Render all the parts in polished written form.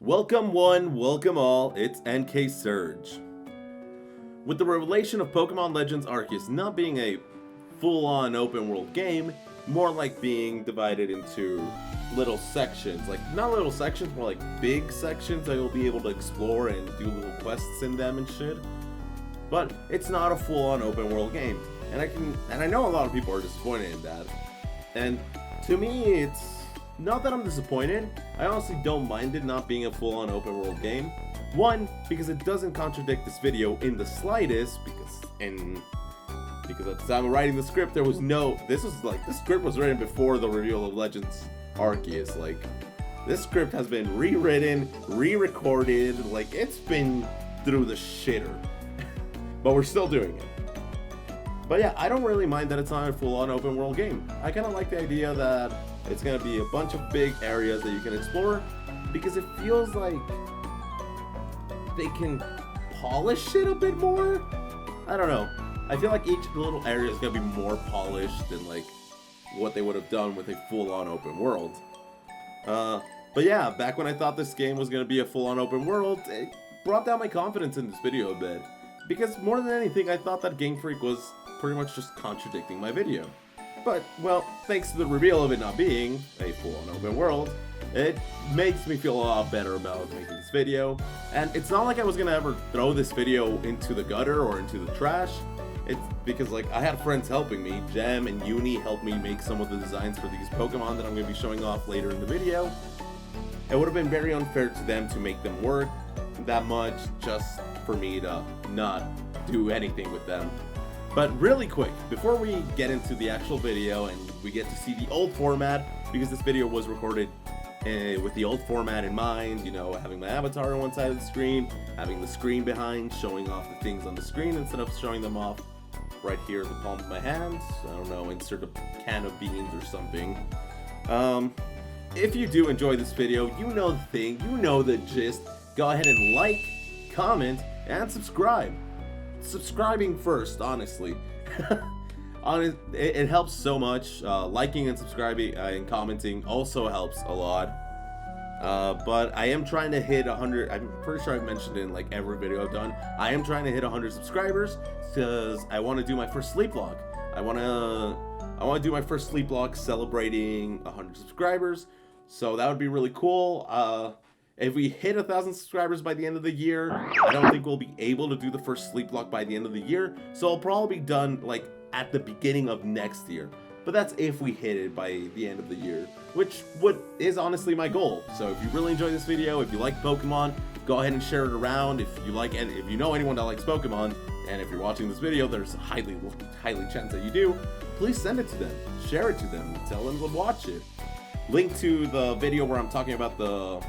Welcome one, welcome all, it's NK Surge. With the revelation of Pokemon Legends Arceus not being a full-on open world game, more like being divided into little sections, like not little sections, more like big sections that you'll be able to explore and do little quests in them and shit. But it's not a full-on open world game, and I know a lot of people are disappointed in that. And to me, it's not that I'm disappointed. I honestly don't mind it not being a full-on open world game. One, because it doesn't contradict this video in the slightest, because at the time of writing the script, there was no, this script was written before the reveal of Legends Arceus. Like, this script has been rewritten, re-recorded, like, it's been through the shitter. But we're still doing it. But yeah, I don't really mind that it's not a full-on open world game. I kind of like the idea that it's going to be a bunch of big areas that you can explore, because it feels like they can polish it a bit more. I don't know. I feel like each little area is going to be more polished than like what they would have done with a full-on open world. But yeah, back when I thought this game was going to be a full-on open world, it brought down my confidence in this video a bit. Because more than anything, I thought that Game Freak was pretty much just contradicting my video. But, well, thanks to the reveal of it not being a full-on open world, it makes me feel a lot better about making this video. And it's not like I was gonna ever throw this video into the gutter or into the trash. It's because, like, I had friends helping me. Jem and Uni helped me make some of the designs for these Pokemon that I'm gonna be showing off later in the video. It would have been very unfair to them to make them work that much just for me to not do anything with them. But really quick, before we get into the actual video and we get to see the old format, because this video was recorded with the old format in mind, you know, having my avatar on one side of the screen, having the screen behind, showing off the things on the screen instead of showing them off right here in the palm of my hand. I don't know, insert a can of beans or something. If you do enjoy this video, you know the thing, you know the gist. Go ahead and like, comment, and subscribe. Subscribing first, honestly. It helps so much. Liking and subscribing and commenting also helps a lot. But I am trying to hit 100. I'm pretty sure I've mentioned it in like every video I've done. I am trying to hit 100 subscribers because I want to do my first sleep vlog. I want to do my first sleep vlog celebrating 100 subscribers. So that would be really cool. If we hit 1,000 subscribers by the end of the year, I don't think we'll be able to do the first sleep vlog by the end of the year. So I'll probably be done like at the beginning of next year. But that's if we hit it by the end of the year, which is honestly my goal. So if you really enjoy this video, if you like Pokemon, go ahead and share it around. If you know anyone that likes Pokemon, and if you're watching this video, there's a highly chance that you do, please send it to them, share it to them, tell them to watch it. Link to the video where I'm talking about the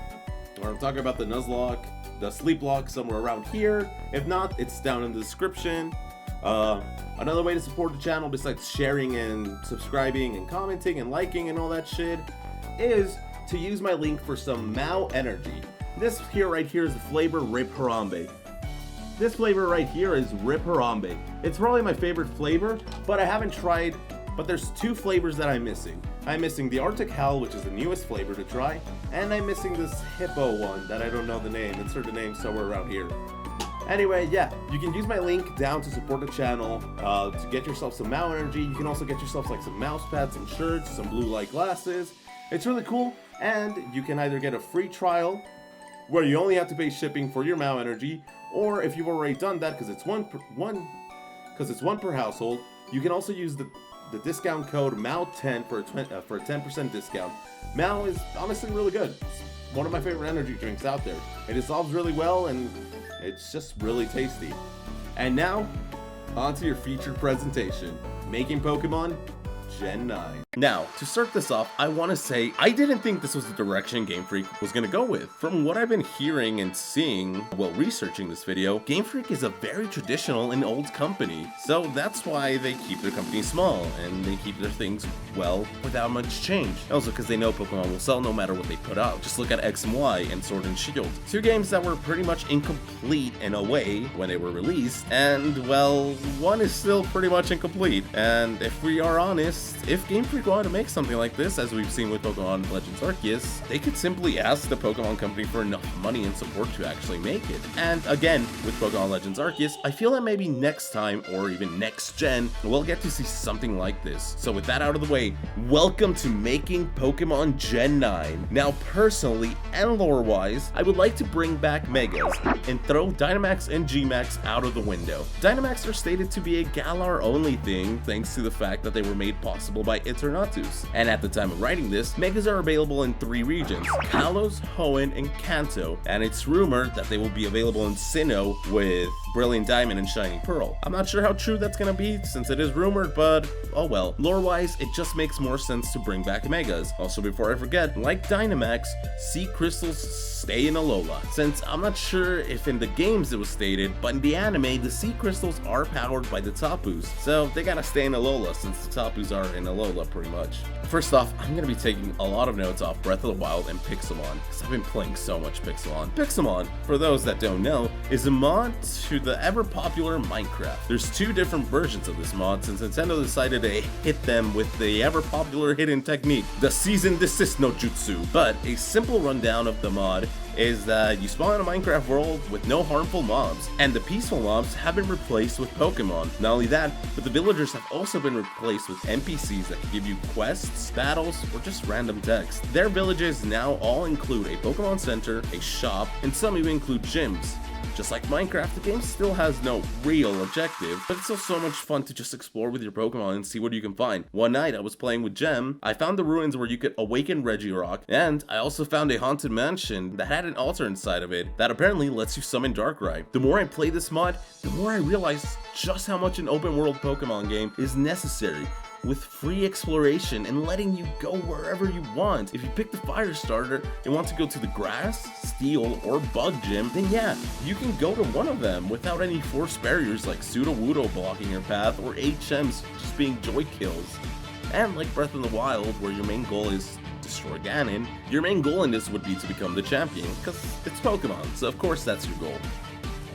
Nuzlocke, the sleep lock, somewhere around here. If not, it's down in the description. Another way to support the channel besides sharing and subscribing and commenting and liking and all that shit is to use my link for some Mao energy. This here right here is the flavor Rip Harambe. This flavor right here is Rip Harambe. It's probably my favorite flavor, but I haven't tried. But there's two flavors that I'm missing. I'm missing the Arctic Hell, which is the newest flavor to try, and I'm missing this Hippo one that I don't know the name. Insert the name somewhere around here. Anyway, yeah, you can use my link down to support the channel, to get yourself some Mao energy. You can also get yourself like some mouse pads, some shirts, some blue light glasses. It's really cool, and you can either get a free trial, where you only have to pay shipping for your Mao energy, or if you've already done that, because it's one per household, you can also use the discount code MAO10 for a 10% discount. Mao is honestly really good. It's one of my favorite energy drinks out there. It dissolves really well and it's just really tasty. And now, on to your featured presentation, Making Pokemon Gen 9. Now, to start this off, I want to say I didn't think this was the direction Game Freak was going to go with. From what I've been hearing and seeing while researching this video, Game Freak is a very traditional and old company. So that's why they keep their company small and they keep their things, well, without much change. Also because they know Pokemon will sell no matter what they put out. Just look at X and Y and Sword and Shield. Two games that were pretty much incomplete in a way when they were released, and well, one is still pretty much incomplete. And if we are honest, if Game Freak wanted to make something like this, as we've seen with Pokemon Legends Arceus, they could simply ask the Pokemon Company for enough money and support to actually make it. And again, with Pokemon Legends Arceus, I feel that maybe next time, or even next gen, we'll get to see something like this. So with that out of the way, welcome to making Pokemon Gen 9. Now personally, and lore-wise, I would like to bring back Megas, and throw Dynamax and Gmax out of the window. Dynamax are stated to be a Galar-only thing, thanks to the fact that they were made possible by Eternatus. And at the time of writing this, Megas are available in 3 regions, Kalos, Hoenn, and Kanto, and it's rumored that they will be available in Sinnoh with Brilliant Diamond and Shining Pearl. I'm not sure how true that's gonna be, since it is rumored, but oh well. Lore-wise, it just makes more sense to bring back Megas. Also, before I forget, like Dynamax, Sea Crystals stay in Alola. Since I'm not sure if in the games it was stated, but in the anime, the Sea Crystals are powered by the Tapus, so they gotta stay in Alola since the Tapus are in Alola pretty much. First off, I'm gonna be taking a lot of notes off Breath of the Wild and Pixelmon, because I've been playing so much Pixelmon. Pixelmon, for those that don't know, is a mod to the ever-popular Minecraft. There's 2 different versions of this mod since Nintendo decided to hit them with the ever-popular hidden technique, the cease and desist no jutsu. But a simple rundown of the mod is that you spawn in a Minecraft world with no harmful mobs, and the peaceful mobs have been replaced with Pokemon. Not only that, but the villagers have also been replaced with NPCs that can give you quests, battles, or just random text. Their villages now all include a Pokemon Center, a shop, and some even include gyms. Just like Minecraft, the game still has no real objective, but it's still so much fun to just explore with your Pokemon and see what you can find. One night I was playing with Gem, I found the ruins where you could awaken Regirock, and I also found a haunted mansion that had an altar inside of it that apparently lets you summon Darkrai. The more I play this mod, the more I realize just how much an open world Pokemon game is necessary, with free exploration and letting you go wherever you want. If you pick the fire starter and want to go to the grass, steel, or bug gym, then yeah, you can go to one of them without any forced barriers like Sudowoodo blocking your path or HMs just being joy kills. And like Breath of the Wild, where your main goal is destroy Ganon, your main goal in this would be to become the champion, because it's Pokemon, so of course that's your goal.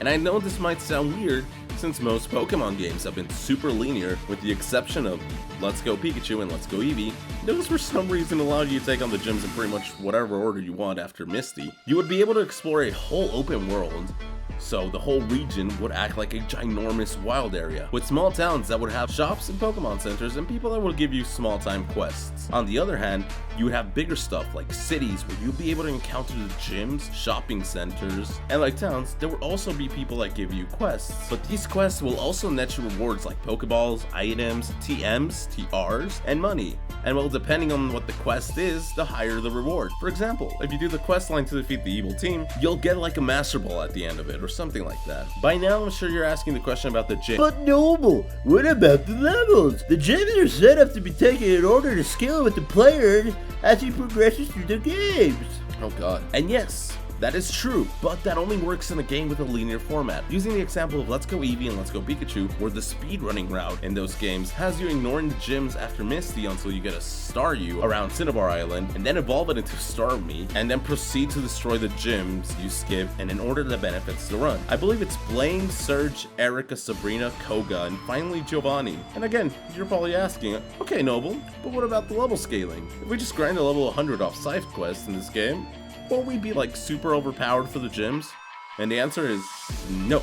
And I know this might sound weird, since most Pokemon games have been super linear, with the exception of Let's Go Pikachu and Let's Go Eevee. Those for some reason allowed you to take on the gyms in pretty much whatever order you want after Misty. You would be able to explore a whole open world, so the whole region would act like a ginormous wild area, with small towns that would have shops and Pokemon centers and people that would give you small time quests. On the other hand, you would have bigger stuff like cities where you'd be able to encounter the gyms, shopping centers, and like towns, there would also be people that give you quests. But these quests will also net you rewards like Pokeballs, items, TMs, TRs, and money. And well, depending on what the quest is, the higher the reward. For example, if you do the quest line to defeat the evil team, you'll get like a Master Ball at the end of it, or something like that. By now, I'm sure you're asking the question about the gym. But Noble, what about the levels? The gyms are set up to be taken in order to scale with the player as he progresses through the games. Oh god. And yes, that is true, but that only works in a game with a linear format. Using the example of Let's Go Eevee and Let's Go Pikachu, where the speedrunning route in those games has you ignoring the gyms after Misty until you get a Staryu around Cinnabar Island, and then evolve it into Starmie, and then proceed to destroy the gyms you skip, and in order that benefits the run. I believe it's Blaine, Surge, Erica, Sabrina, Koga, and finally Giovanni. And again, you're probably asking, okay Noble, but what about the level scaling? If we just grind a level 100 off side quests in this game, won't we be like super overpowered for the gyms? And the answer is no.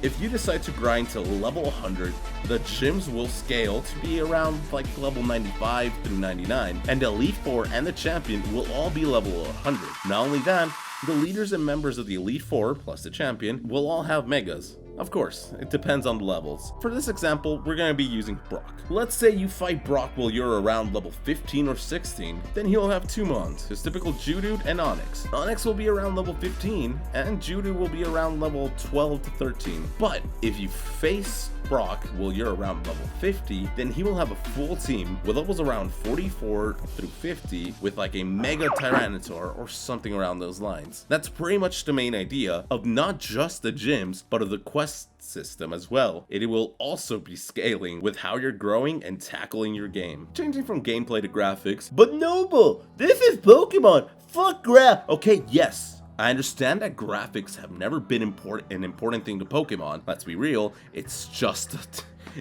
If you decide to grind to level 100, the gyms will scale to be around like level 95 through 99, and the Elite Four and the Champion will all be level 100. Not only that, the leaders and members of the Elite Four, plus the Champion, will all have Megas. Of course, it depends on the levels. For this example, we're going to be using Brock. Let's say you fight Brock while you're around level 15 or 16, then he'll have 2 Mons, his typical Geodude and Onix. Onix will be around level 15, and Geodude will be around level 12 to 13. But if you face Brock while you're around level 50, then he will have a full team with levels around 44 through 50 with like a Mega Tyranitar or something around those lines. That's pretty much the main idea of not just the gyms, but of the quest system as well. It will also be scaling with how you're growing and tackling your game, changing from gameplay to graphics. But Noble, this is Pokemon. Fuck Okay, yes. I understand that graphics have never been an important thing to Pokemon. Let's be real, it's just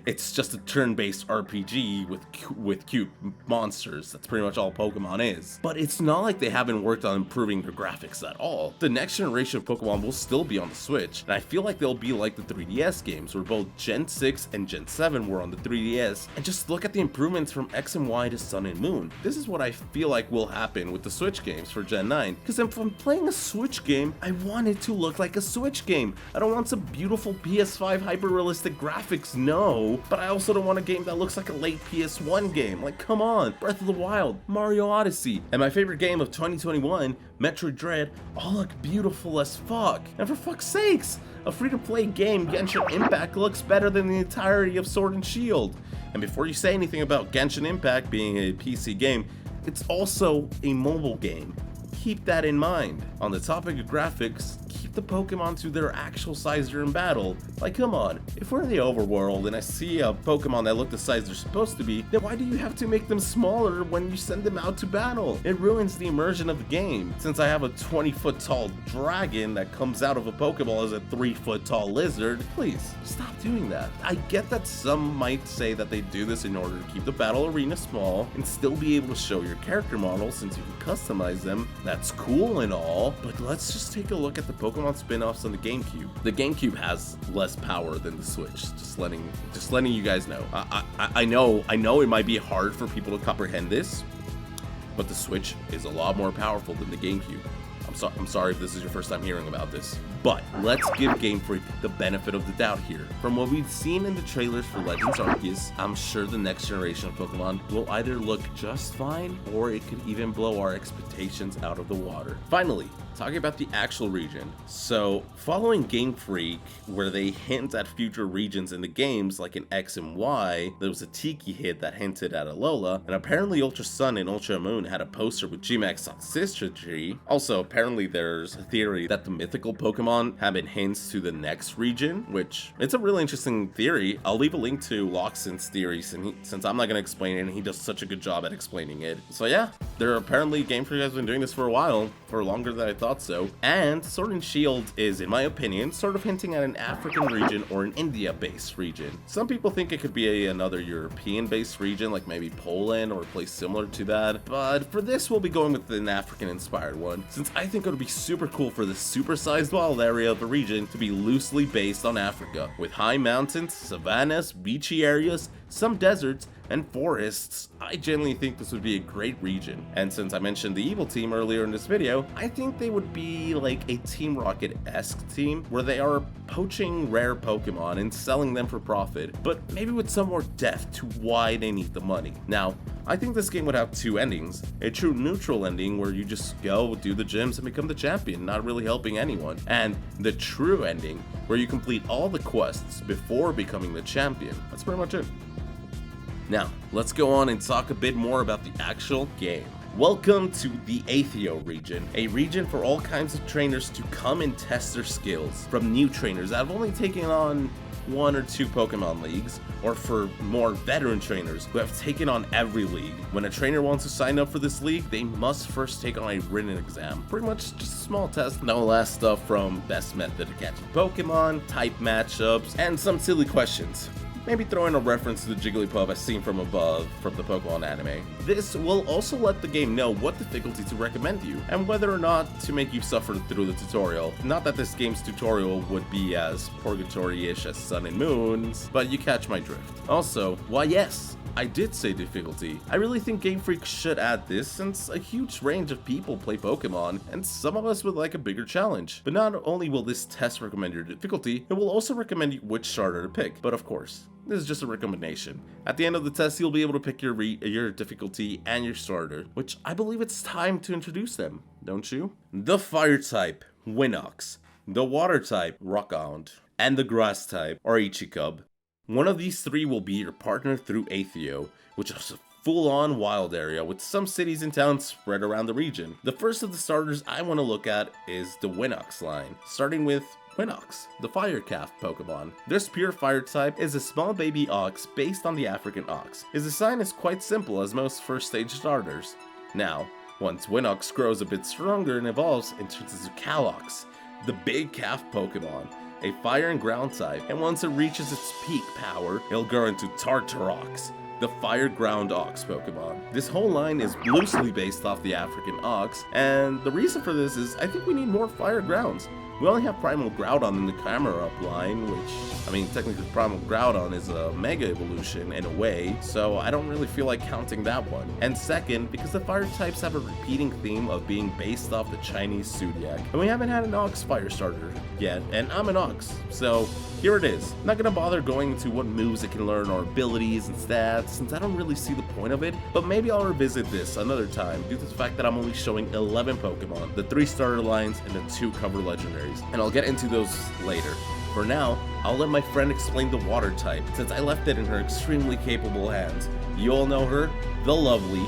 It's just a turn-based RPG with cute monsters. That's pretty much all Pokemon is. But it's not like they haven't worked on improving their graphics at all. The next generation of Pokemon will still be on the Switch, and I feel like they'll be like the 3DS games, where both Gen 6 and Gen 7 were on the 3DS, and just look at the improvements from X and Y to Sun and Moon. This is what I feel like will happen with the Switch games for Gen 9, because if I'm playing a Switch game, I want it to look like a Switch game. I don't want some beautiful PS5 hyper-realistic graphics, no, but I also don't want a game that looks like a late PS1 game. Like, come on, Breath of the Wild, Mario Odyssey, and my favorite game of 2021, Metroid Dread, all look beautiful as fuck. And for fuck's sakes, a free-to-play game, Genshin Impact, looks better than the entirety of Sword and Shield. And before you say anything about Genshin Impact being a PC game, it's also a mobile game. Keep that in mind. On the topic of graphics, keep the Pokemon to their actual size during battle. Like, come on, if we're in the overworld and I see a Pokemon that look the size they're supposed to be, then why do you have to make them smaller when you send them out to battle? It ruins the immersion of the game. Since I have a 20-foot tall dragon that comes out of a Pokeball as a 3-foot tall lizard, please, stop doing that. I get that some might say that they do this in order to keep the battle arena small and still be able to show your character models since you can customize them. That's cool and all, but let's just take a look at the Pokemon spin-offs on the GameCube. The GameCube has less power than the Switch, just letting you guys know. I know it might be hard for people to comprehend this, but the Switch is a lot more powerful than the GameCube. I'm sorry if this is your first time hearing about this, but let's give Game Freak the benefit of the doubt here. From what we've seen in the trailers for Legends Arceus, I'm sure the next generation of Pokemon will either look just fine, or it could even blow our expectations out of the water. Finally, talking about the actual region. So, following Game Freak, where they hint at future regions in the games, like in X and Y, there was a Tiki hit that hinted at Alola, and apparently Ultra Sun and Ultra Moon had a poster with G-Max toxicity. Also, apparently there's a theory that the mythical Pokemon have been hints to the next region, which, it's a really interesting theory. I'll leave a link to Loxin's theory, since I'm not going to explain it, and he does such a good job at explaining it. So yeah, Game Freak has been doing this for a while, for longer than I thought so, and Sword and Shield is, in my opinion, sort of hinting at an African region or an India-based region. Some people think it could be another European-based region, like maybe Poland or a place similar to that, but for this we'll be going with an African-inspired one, since I think it would be super cool for the super-sized wild area of the region to be loosely based on Africa, with high mountains, savannas, beachy areas, some deserts, and forests. I genuinely think this would be a great region. And since I mentioned the evil team earlier in this video, I think they would be like a Team Rocket-esque team where they are poaching rare Pokemon and selling them for profit, but maybe with some more depth to why they need the money. Now, I think this game would have two endings. A true neutral ending where you just go, do the gyms, and become the champion, not really helping anyone. And the true ending where you complete all the quests before becoming the champion. That's pretty much it. Now, let's go on and talk a bit more about the actual game. Welcome to the Aethio region, a region for all kinds of trainers to come and test their skills, from new trainers that have only taken on 1 or 2 Pokemon leagues, or for more veteran trainers who have taken on every league. When a trainer wants to sign up for this league, they must first take on a written exam. Pretty much just a small test. No last stuff from best method of catching Pokemon, type matchups, and some silly questions. Maybe throw in a reference to the Jigglypuff as seen from above from the Pokemon anime. This will also let the game know what difficulty to recommend you, and whether or not to make you suffer through the tutorial. Not that this game's tutorial would be as purgatory-ish as Sun and Moon's, but you catch my drift. Also, why yes, I did say difficulty. I really think Game Freak should add this, since a huge range of people play Pokemon, and some of us would like a bigger challenge. But not only will this test recommend your difficulty, it will also recommend you which starter to pick. But of course, this is just a recommendation. At the end of the test, you'll be able to pick your difficulty and your starter, which I believe it's time to introduce them, don't you? The Fire type, Winnox. The Water type, Rockhound. And the Grass type, Ichikub. One of these 3 will be your partner through Aethio, which is a full-on wild area with some cities and towns spread around the region. The first of the starters I want to look at is the Winnox line, starting with Winnox, the Fire Calf Pokemon. This pure Fire type is a small baby ox based on the African ox. His design is quite simple as most first stage starters. Now, once Winnox grows a bit stronger and evolves, it turns into Calox, the big calf Pokemon. a fire and ground type, and once it reaches its peak power, it'll grow into Tartarox, the fire ground ox Pokemon. This whole line is loosely based off the African ox, and the reason for this is I think we need more fire grounds. We only have Primal Groudon in the camera up line, which, I mean, technically Primal Groudon is a Mega Evolution in a way, so I don't really feel like counting that one. And second, because the fire types have a repeating theme of being based off the Chinese Zodiac, and we haven't had an Ox fire starter yet, and I'm an Ox, so here it is. I'm not gonna bother going into what moves it can learn or abilities and stats, since I don't really see the point of it, but maybe I'll revisit this another time due to the fact that I'm only showing 11 Pokemon, the 3 starter lines and the 2 cover legendaries, and I'll get into those later. For now, I'll let my friend explain the water type, since I left it in her extremely capable hands. You all know her, the lovely,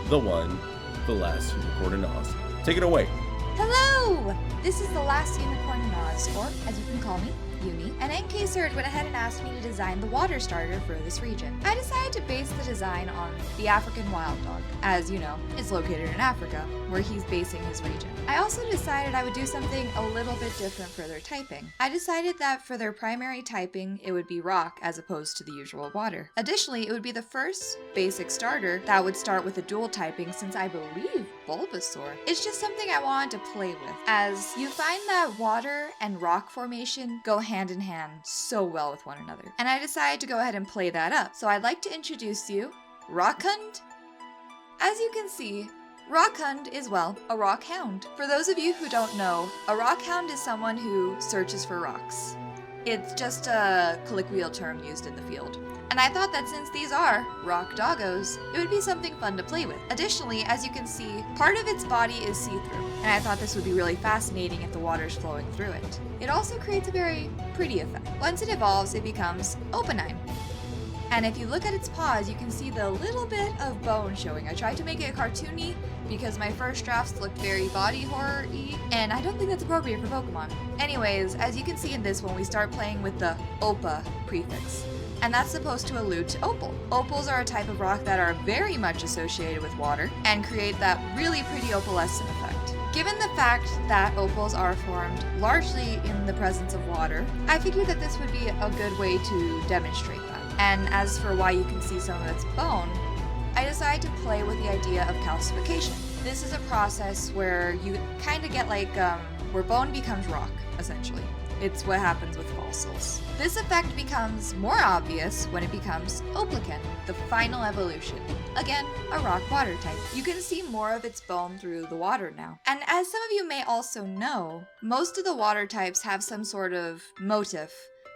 the one, thelastunicorninoz. Take it away. Hello! This is thelastunicorninoz, or as you can call me, Yumi, and NK Surge went ahead and asked me to design the water starter for this region. I decided to base the design on the African wild dog. As you know, it's located in Africa, where he's basing his region. I also decided I would do something a little bit different for their typing. I decided that for their primary typing, it would be rock as opposed to the usual water. Additionally, it would be the first basic starter that would start with a dual typing, since I believe Bulbasaur. It's just something I wanted to play with, as you find that water and rock formation go hand in hand so well with one another. And I decided to go ahead and play that up. So I'd like to introduce you, Rockhund. As you can see, Rockhund is, well, a rock hound. For those of you who don't know, a rock hound is someone who searches for rocks. It's just a colloquial term used in the field. And I thought that since these are rock doggos, it would be something fun to play with. Additionally, as you can see, part of its body is see-through, and I thought this would be really fascinating if the water's flowing through it. It also creates a very pretty effect. Once it evolves, it becomes Opinine. And if you look at its paws, you can see the little bit of bone showing. I tried to make it cartoony because my first drafts looked very body horror-y, and I don't think that's appropriate for Pokemon. Anyways, as you can see in this one, we start playing with the Opa prefix. And that's supposed to allude to opal. Opals are a type of rock that are very much associated with water and create that really pretty opalescent effect. Given the fact that opals are formed largely in the presence of water, I figured that this would be a good way to demonstrate that. And as for why you can see some of its bone, I decided to play with the idea of calcification. This is a process where you kind of get like, where bone becomes rock, essentially. It's what happens with fossils. This effect becomes more obvious when it becomes Oblican, the final evolution. Again, a rock water type. You can see more of its bone through the water now. And as some of you may also know, most of the water types have some sort of motif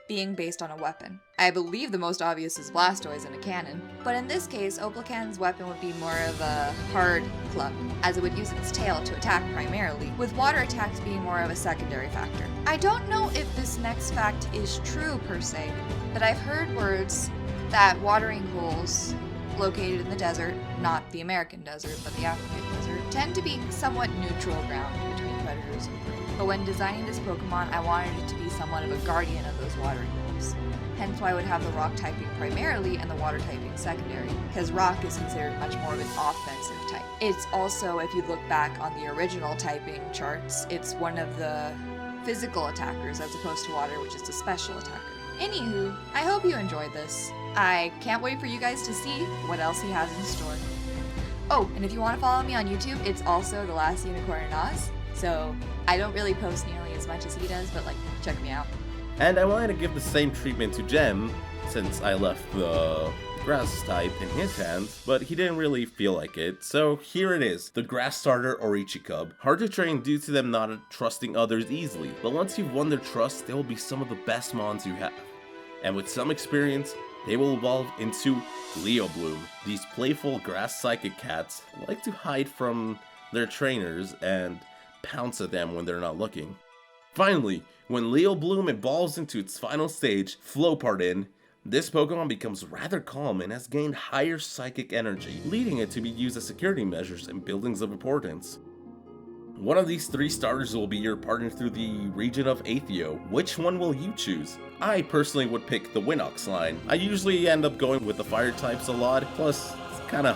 being based on a weapon. I believe the most obvious is Blastoise in a cannon, but in this case, Oblican's weapon would be more of a hard club, as it would use its tail to attack primarily, with water attacks being more of a secondary factor. I don't know if this next fact is true per se, but I've heard words that watering holes located in the desert, not the American desert, but the African desert, tend to be somewhat neutral ground between predators and prey. But when designing this Pokemon, I wanted it to be somewhat of a guardian of those watering holes. Hence why I would have the rock typing primarily and the water typing secondary, because rock is considered much more of an offensive type. It's also, if you look back on the original typing charts, it's one of the physical attackers as opposed to water, which is the special attacker. Anywho, I hope you enjoyed this. I can't wait for you guys to see what else he has in store. Oh, and if you want to follow me on YouTube, it's also thelastunicorninoz. So I don't really post nearly as much as he does, but like, check me out. And I wanted to give the same treatment to Gem, since I left the grass type in his hands, but he didn't really feel like it. So here it is, the grass starter Orichicub. Hard to train due to them not trusting others easily, but once you've won their trust, they will be some of the best mons you have. And with some experience, they will evolve into Leobloom. These playful grass psychic cats like to hide from their trainers and pounce at them when they're not looking. Finally, when Leobloom evolves into its final stage, Flopardin, this Pokemon becomes rather calm and has gained higher psychic energy, leading it to be used as security measures in buildings of importance. One of these 3 starters will be your partner through the region of Aethio. Which one will you choose? I personally would pick the Winnox line. I usually end up going with the fire types a lot, plus it's kinda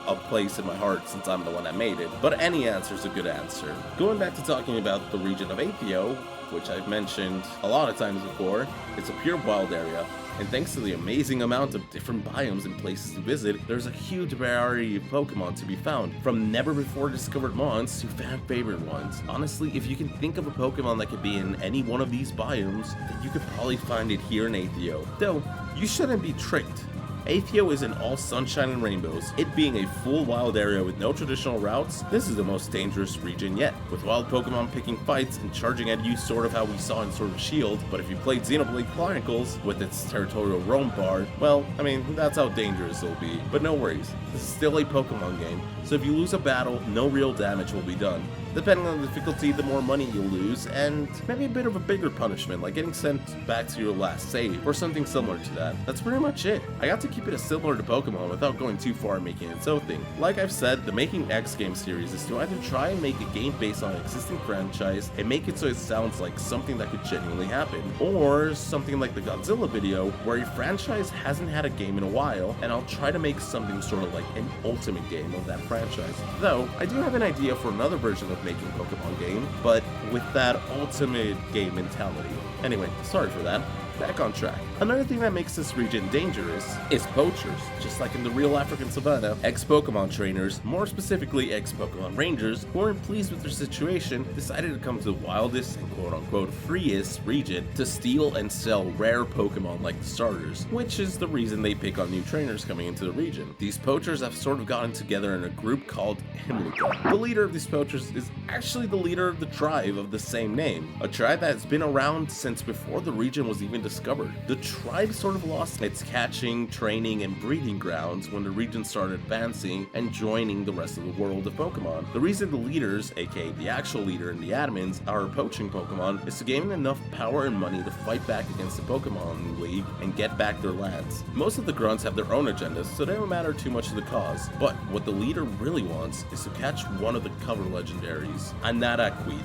a place in my heart since I'm the one that made it, but any answer is a good answer. Going back to talking about the region of Aethio, which I've mentioned a lot of times before, it's a pure wild area. And thanks to the amazing amount of different biomes and places to visit, there's a huge variety of Pokemon to be found, from never before discovered mons to fan favorite ones. Honestly, if you can think of a Pokemon that could be in any one of these biomes, then you could probably find it here in Aethio. Though, you shouldn't be tricked. Aethio is in all sunshine and rainbows. It being a full wild area with no traditional routes, this is the most dangerous region yet, with wild Pokemon picking fights and charging at you sort of how we saw in Sword and Shield, but if you played Xenoblade Chronicles with its territorial roam bar, well, I mean, that's how dangerous it'll be. But no worries, this is still a Pokemon game, so if you lose a battle, no real damage will be done. Depending on the difficulty, the more money you'll lose, and maybe a bit of a bigger punishment, like getting sent back to your last save, or something similar to that. That's pretty much it. I got to keep it as similar to Pokemon without going too far and making it its own thing. Like I've said, the Making X game series is to either try and make a game based on an existing franchise and make it so it sounds like something that could genuinely happen, or something like the Godzilla video, where a franchise hasn't had a game in a while, and I'll try to make something sort of like an ultimate game of that franchise. Though, I do have an idea for another version of making Pokemon game, but with that ultimate game mentality. Anyway, sorry for that. Back on track. Another thing that makes this region dangerous is poachers. Just like in the real African savannah, ex-Pokemon trainers, more specifically ex-Pokemon rangers, who weren't pleased with their situation, decided to come to the wildest and quote-unquote freest region to steal and sell rare Pokemon like the starters, which is the reason they pick on new trainers coming into the region. These poachers have sort of gotten together in a group called Himluka. The leader of these poachers is actually the leader of the tribe of the same name, a tribe that has been around since before the region was even discovered. The tribe sort of lost its catching, training, and breeding grounds when the region started advancing and joining the rest of the world of Pokemon. The reason the leaders, aka the actual leader and the admins, are poaching Pokemon is to gain enough power and money to fight back against the Pokemon League and get back their lands. Most of the grunts have their own agendas, so they don't matter too much to the cause, but what the leader really wants is to catch one of the cover legendaries, Anaraquid,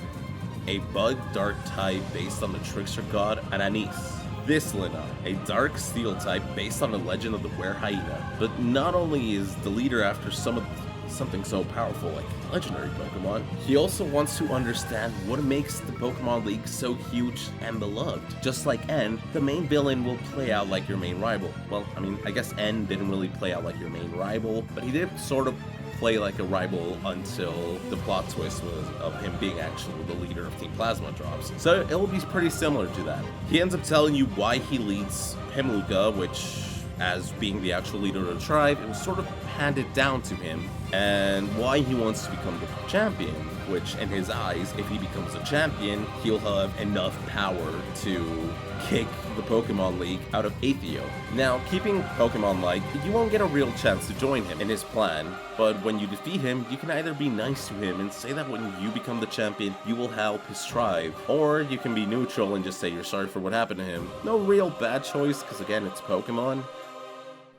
a bug dark type based on the trickster god Ananis. Visslina, a dark steel type based on the legend of the were hyena. But not only is the leader after something so powerful like legendary Pokemon, he also wants to understand what makes the Pokemon League so huge and beloved. Just like N, the main villain will play out like your main rival. Well, I mean, I guess N didn't really play out like your main rival, but he did sort of play like a rival until the plot twist was of him being actually the leader of Team Plasma drops. So it'll be pretty similar to that. He ends up telling you why he leads Himluka, which, as being the actual leader of the tribe, it was sort of handed down to him, and why he wants to become the champion, which in his eyes, if he becomes a champion, he'll have enough power to kick the Pokemon League out of Aethio. Now, keeping Pokemon like, you won't get a real chance to join him in his plan, but when you defeat him, you can either be nice to him and say that when you become the champion, you will help his tribe, or you can be neutral and just say you're sorry for what happened to him. No real bad choice, because again, it's Pokemon.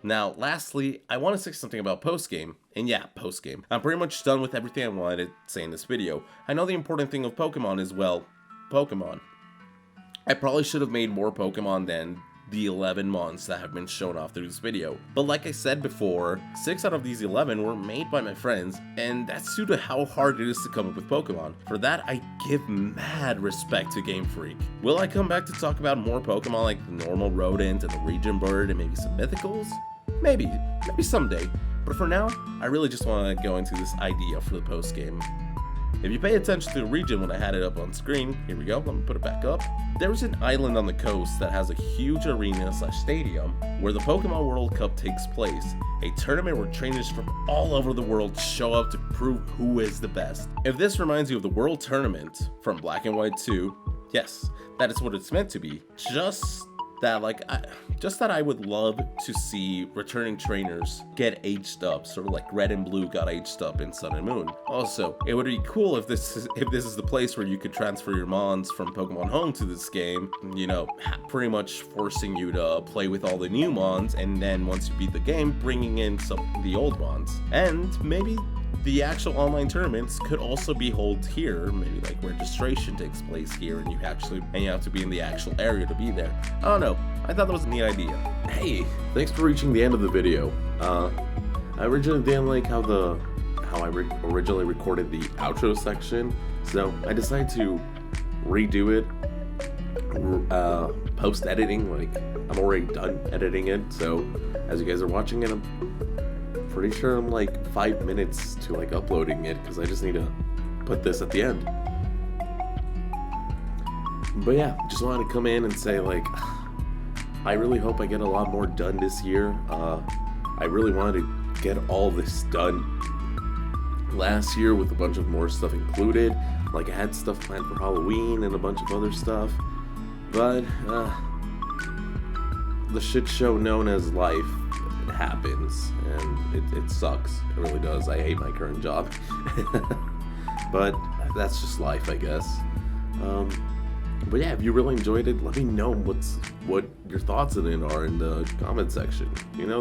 Now, lastly, I want to say something about post-game. And yeah, post-game. I'm pretty much done with everything I wanted to say in this video. I know the important thing of Pokemon is, well, Pokemon. I probably should have made more Pokemon than the 11 mons that have been shown off through this video. But like I said before, 6 out of these 11 were made by my friends, and that's due to how hard it is to come up with Pokemon. For that, I give mad respect to Game Freak. Will I come back to talk about more Pokemon like the normal rodent and the region bird and maybe some mythicals? Maybe someday. But for now, I really just want to go into this idea for the post game. If you pay attention to the region when I had it up on screen, here we go, let me put it back up. There's an island on the coast that has a huge arena/stadium where the Pokemon World Cup takes place, a tournament where trainers from all over the world show up to prove who is the best. If this reminds you of the World Tournament from Black and White 2, yes, that is what it's meant to be. Just that I would love to see returning trainers get aged up, sort of like Red and Blue got aged up in Sun and Moon. Also, it would be cool if this is the place where you could transfer your mons from Pokemon Home to this game, you know, pretty much forcing you to play with all the new mons, and then once you beat the game, bringing in some of the old mons. And maybe the actual online tournaments could also be held here. Maybe like registration takes place here and you have to be in the actual area to be there. I don't know. I thought that was a neat idea. Hey, thanks for reaching the end of the video. I originally didn't like how I originally recorded the outro section, so I decided to redo it. Post editing, like I'm already done editing it, so as you guys are watching it, I'm pretty sure I'm like 5 minutes to like uploading it, because I just need to put this at the end. But yeah, just wanted to come in and say, like, I really hope I get a lot more done this year. I really wanted to get all this done last year with a bunch of more stuff included. Like, I had stuff planned for Halloween and a bunch of other stuff. But, the shit show known as life happens, and it sucks. It really does. I hate my current job. But that's just life, I guess. But yeah, if you really enjoyed it, let me know what your thoughts on it are in the comment section. You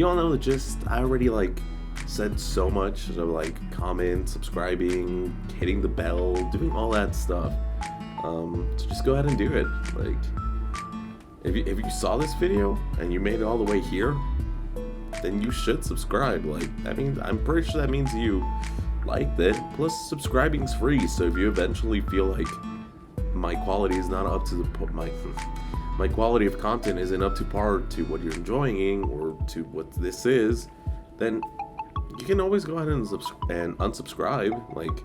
all know the gist. I already like said so much of like comment, subscribing, hitting the bell, doing all that stuff. So just go ahead and do it. Like, if you saw this video and you made it all the way here, then you should subscribe. Like, I mean, I'm pretty sure that means you liked it. Plus, subscribing's free, so if you eventually feel like my quality is not up to my quality of content isn't up to par to what you're enjoying or to what this is, then you can always go ahead and unsubscribe. Like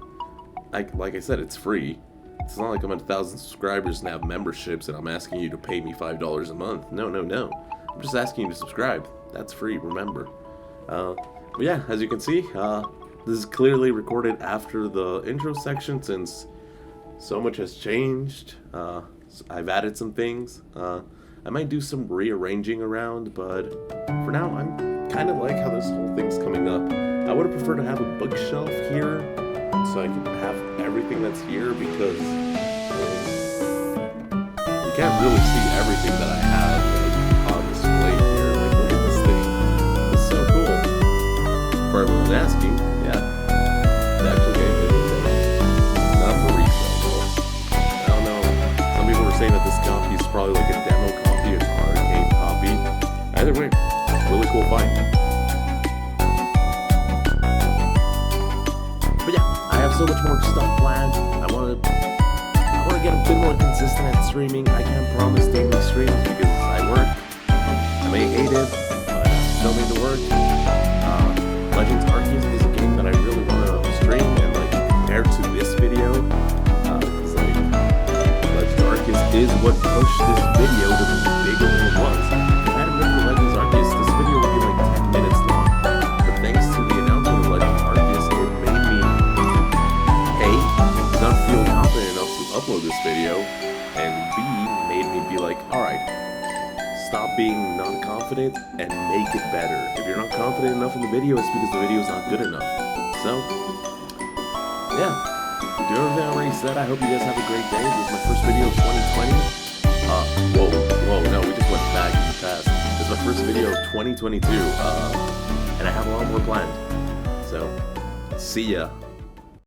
I said, it's free. It's not like I'm at 1,000 subscribers and have memberships and I'm asking you to pay me $5 a month. No. I'm just asking you to subscribe. That's free, remember. But yeah, as you can see, this is clearly recorded after the intro section, since so much has changed. I've added some things. I might do some rearranging around, but for now, I'm kind of like how this whole thing's coming up. I would have preferred to have a bookshelf here, so I could have everything that's here, because you can't really see everything that I have on display here. Like, look at this thing. It's so cool. For everyone asking, yeah, it's actually a good thing. Not for resale, though. I don't know. Some people were saying that this copy is probably like a demo copy, an arcade copy. Either way, really cool find. But yeah, I have so much more stuff planned. I want to get a bit more consistent at streaming. I can't promise daily streams because I work. I may hate it, but I still need to work. Legends Arceus is a game that I really want to stream, and like compared to this video, it's like Legends Arceus is what pushed this video to be bigger than it was. If I hadn't been for Legends Arceus, this video would be like 10 minutes long. But thanks to the announcement of Legends Arceus, it made me not feel confident enough to upload this video, and B, made me be like, alright, stop being not confident and make it better. If you're not confident enough in the video, it's because the video is not good enough. So, yeah, do everything I already said. I hope you guys have a great day. This is my first video of 2020. Whoa, no, we just went back in the past. This is my first video of 2022, and I have a lot more planned. So, see ya.